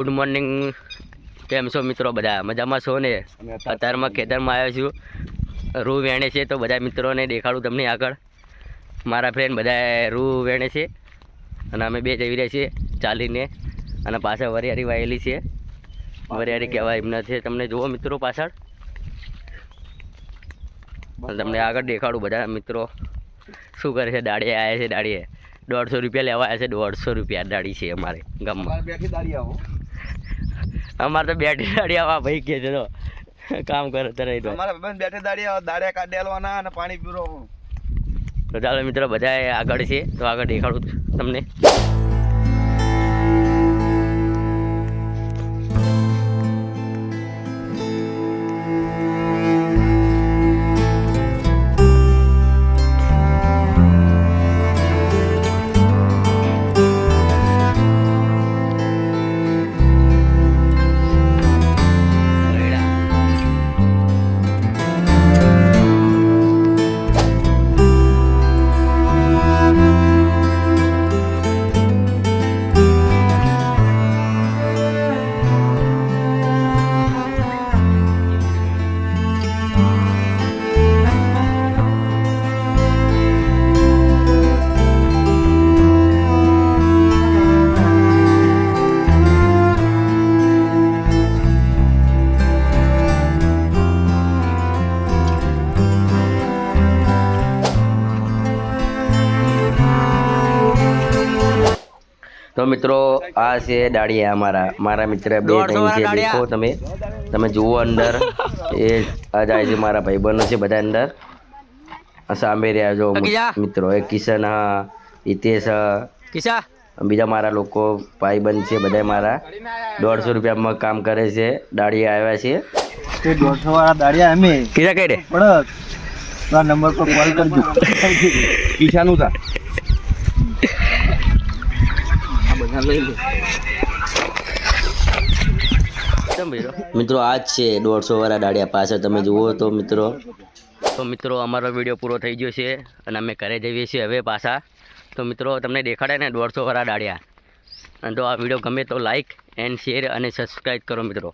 Good morning, કેમ છો મિત્રો? બધા મજામાં છો ને? અત્યારમાં ખેતરમાં આવ્યો છું, રૂ વેણે છે તો બધા મિત્રોને દેખાડું તમને આગળ. મારા ફ્રેન્ડ બધા રૂ વેણે છે અને અમે બે જઈ રહ્યા છીએ ચાલીને. અને પાછળ વરિયાળી વાયેલી છે, વરિયાળી કહેવાય એમ નથી. તમને જુઓ મિત્રો પાછળ, તમને આગળ દેખાડું બધા મિત્રો શું કરે છે. દાડીએ આવ્યા છે, દાડીએ 150 રૂપિયા લેવા આવ્યા છે. 150 રૂપિયા દાડી છે અમારે ગામમાં. અમારે તો બેઠી દાડી આવા ભાઈ કે છે તો કામ કરે ત્યારે તો અમારે બેઠી દાડિયા કાઢી આલવાના અને પાણી પીવડાવવાનું. તો ચાલો મિત્રો બધા આગળ છે તો આગળ દેખાડું તમને. તો મિત્રો આ છે દાડિયા, મારા મિત્ર બે ત્રણ છે. દેખો તમે જુઓ અંદર એ આ જાય છે. મારા ભાઈબંધો છે બધા અંદર. સામે રહ્યા જો મિત્રો, એક કિશન, હા હિતેશ, બીજા મારા લોકો ભાઈબંધ છે બધા મારા. 150 રૂપિયામાં કામ કરે છે. દાડિયા આવ્યા છે તે 150 વાળા દાડિયા અમે કીધા કઈ દે પડત નંબર પર કોલ કરજો. કિશાનું તા મિત્રો આ જ છે 150 વાળા દાડિયા પાછળ તમે જુઓ તો મિત્રો. તો મિત્રો અમારો વિડીયો પૂરો થઈ ગયો છે અને અમે ઘરે જઈએ છીએ હવે પાછા. તો મિત્રો તમને દેખાડે ને 150 વાળા દાડિયા. અને તો આ વિડીયો ગમે તો લાઈક એન્ડ શેર અને સબસ્ક્રાઈબ કરો મિત્રો.